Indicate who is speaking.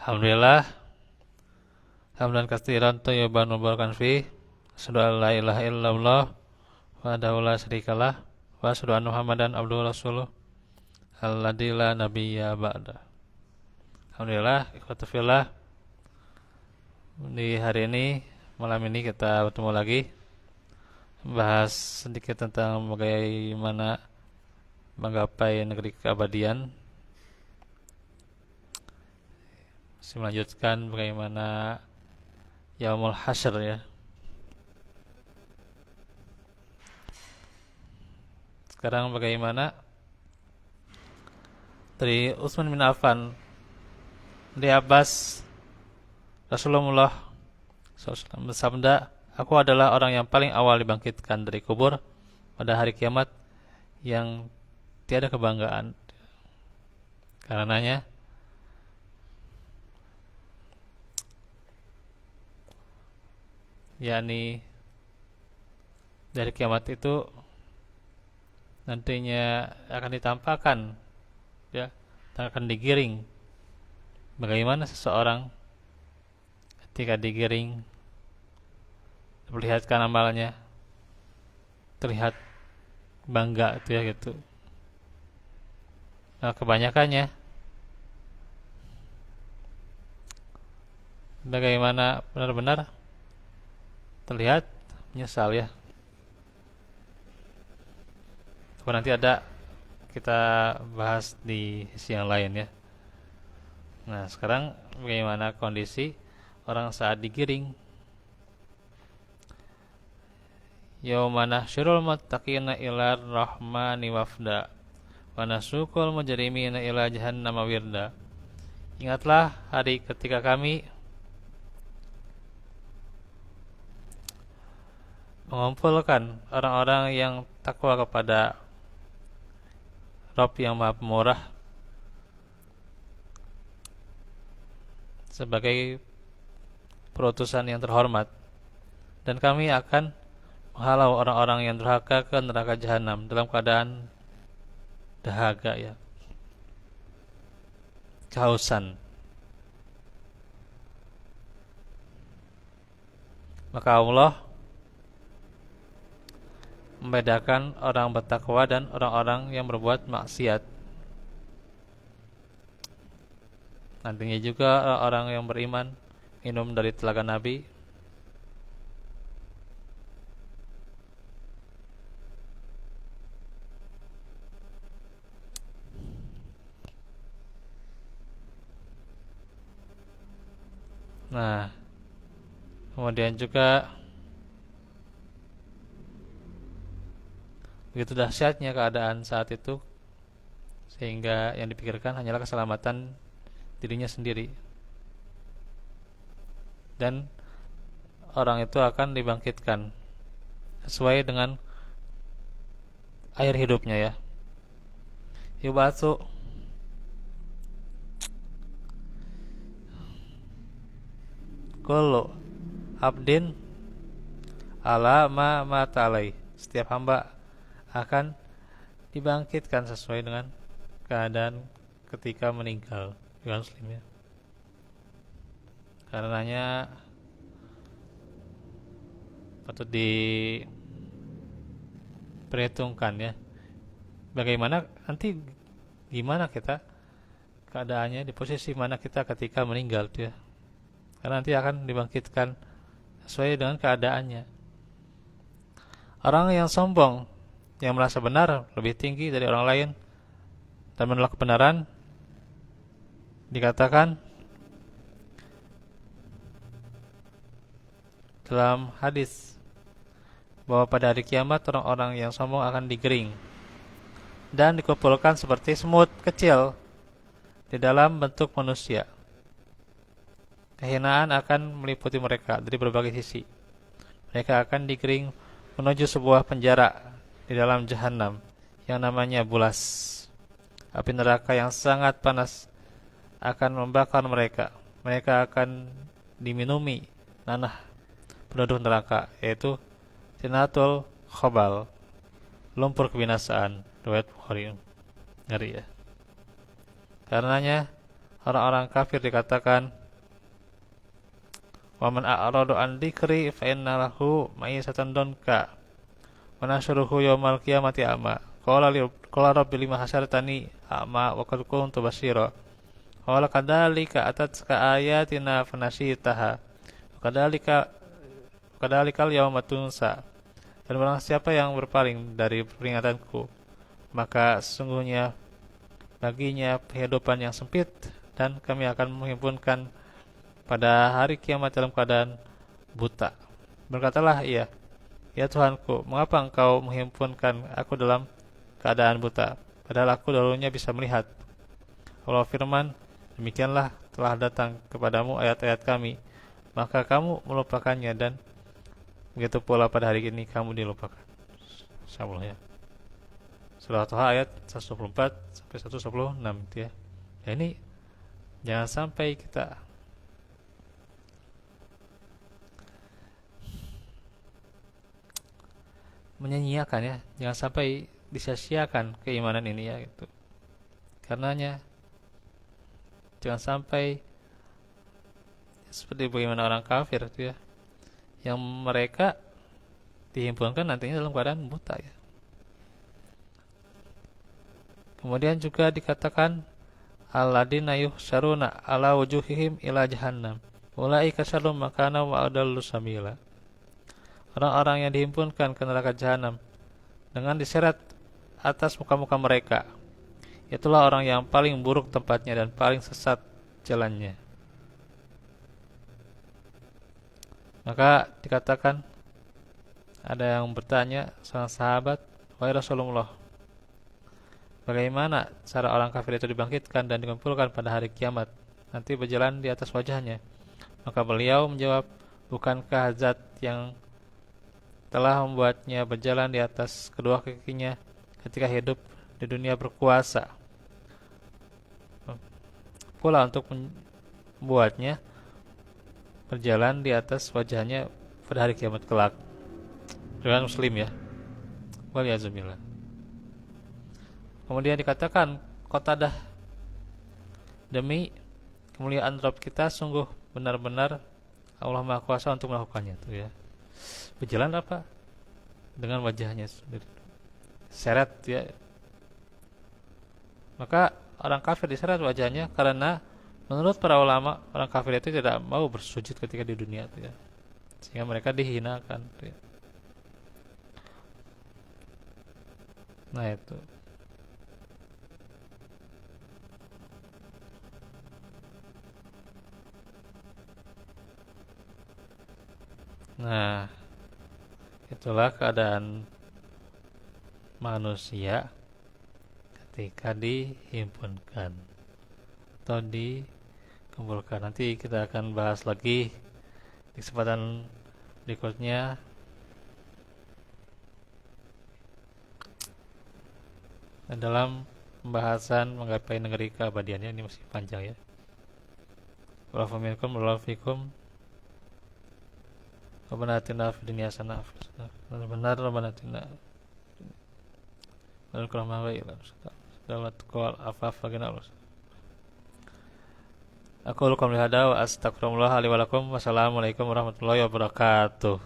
Speaker 1: Alhamdulillah, hamdan katsiran thayyiban mubarakan fi. Asyhadu an la ilaha illallah wahdahu la syarikalah wa asyhadu anna Muhammadan abduhu rasuluh alladzi la nabiyya ba'da. Alhamdulillah, ikhwatu fillah. Di hari ini, malam ini kita bertemu lagi bahas sedikit tentang bagaimana menggapai negeri keabadian. Masih melanjutkan bagaimana Yaumul Hasyr ya. Sekarang bagaimana dari Utsman bin Affan, dari Abbas, Rasulullah SAW bersabda, "Aku adalah orang yang paling awal dibangkitkan dari kubur pada hari kiamat yang tiada kebanggaan. Karenanya yakni dari kiamat itu nantinya akan ditampakkan ya, akan digiring bagaimana seseorang ketika digiring, diperlihatkan amalnya, terlihat bangga itu ya gitu. Nah, kebanyakannya bagaimana benar-benar terlihat menyesal ya. Nanti ada kita bahas di sisi yang lain ya. Nah, sekarang bagaimana kondisi orang saat digiring? Yauma nahsyurul muttaqina ila rahmani wafda wa nasuqul mujrimina ila jahannama wirda. Ingatlah hari ketika kami mengumpulkan orang-orang yang takwa kepada Rabb yang Maha Pemurah sebagai perutusan yang terhormat, dan kami akan menghalau orang-orang yang durhaka ke neraka jahanam dalam keadaan dahaga ya, kehausan. Maka Allah membedakan orang bertakwa dan orang-orang yang berbuat maksiat. Nantinya juga orang yang beriman minum dari telaga Nabi. Nah, kemudian juga begitu dahsyatnya keadaan saat itu, sehingga yang dipikirkan hanyalah keselamatan dirinya sendiri, dan orang itu akan dibangkitkan sesuai dengan air hidupnya ya. Yubatsu kullu abdin ala ma mata alai. Setiap hamba akan dibangkitkan sesuai dengan keadaan ketika meninggal. Muslim ya. Karenanya patut diperhitungkan ya, bagaimana nanti, gimana kita keadaannya, di posisi mana kita ketika meninggal ya. Karena nanti akan dibangkitkan sesuai dengan keadaannya. Orang yang sombong, yang merasa benar lebih tinggi dari orang lain dan menolak kebenaran, dikatakan dalam hadis bahwa pada hari kiamat orang-orang yang sombong akan digering dan dikumpulkan seperti semut kecil di dalam bentuk manusia. Kehinaan akan meliputi mereka dari berbagai sisi. Mereka akan digering menuju sebuah penjara di dalam jahanam yang namanya bulas. Api neraka yang sangat panas akan membakar mereka. Mereka akan diminumi nanah penduduk neraka, yaitu Sinatul Khobal, lumpur kebinasaan. Riwayat Bukhari. Ngeri ya. Karenanya orang-orang kafir dikatakan Wa man a'rada an dzikri fa inna lahu ma'isatan donka wa nahsyuruhu yaumal qiyamati a'ma. Qala rabbi lima hasyartani a'ma wa qad kuntu basira. Qala kadzalika atatka ayatina fanasitaha. Kadzalikal yauma tunsa. Dan barang siapa yang berpaling dari peringatanku, maka sesungguhnya baginya kehidupan yang sempit, dan kami akan menghimpunkan pada hari kiamat dalam keadaan buta. Berkatalah ia, ya Tuhanku, mengapa engkau menghimpunkan aku dalam keadaan buta, padahal aku dahulunya bisa melihat. Allah firman, demikianlah telah datang kepadamu ayat-ayat kami, maka kamu melupakannya, dan begitu pula pada hari ini kamu dilupakan. Insyaallah ya. Surah Taha ayat 124 sampai 126 gitu ya. Ya ini jangan sampai kita menyanyiakan ya, jangan sampai disia-siakan keimanan ini ya gitu. Karenanya jangan sampai seperti bagaimana orang kafir itu ya, yang mereka dihimpunkan nantinya dalam keadaan buta ya. Kemudian juga dikatakan alladzina yuhsyaruna ala wujuhihim ila jahannam ulaika syarrun makana wa adallu sabila. Orang-orang yang dihimpunkan ke neraka jahanam dengan diseret atas muka-muka mereka, itulah orang yang paling buruk tempatnya dan paling sesat jalannya. Maka dikatakan, ada yang bertanya seorang sahabat, wahai Rasulullah, bagaimana cara orang kafir itu dibangkitkan dan dikumpulkan pada hari kiamat, nanti berjalan di atas wajahnya? Maka beliau menjawab, bukankah zat yang telah membuatnya berjalan di atas kedua kakinya ketika hidup di dunia berkuasa pula untuk membuatnya berjalan di atas wajahnya pada hari kiamat kelak. Riwayat Muslim ya. Waliyahzubillah. Kemudian dikatakan Qatadah, demi kemuliaan Rabb kita sungguh benar-benar Allah Maha Kuasa untuk melakukannya tuh ya. Berjalan apa? Dengan wajahnya sendiri. Seret ya. Maka orang kafir diseret wajahnya karena menurut para ulama, orang kafir itu tidak mau bersujud ketika di dunia itu ya. Sehingga mereka dihinakan itu ya. Nah itu. Nah, itulah keadaan manusia ketika dihimpunkan atau dikumpulkan. Nanti kita akan bahas lagi di kesempatan berikutnya. Dalam pembahasan menggapai negeri keabadiannya, ini masih panjang ya. Wallahu minkum wallahu fikum. Rabbana atina fid dunya hasanah benar Rabbana atina wal karama wa ila dalam taqwa afaf bagina Allah. Aku lakum lihada wa astaghfirullah li wa lakum. Wassalamualaikum warahmatullahi wabarakatuh.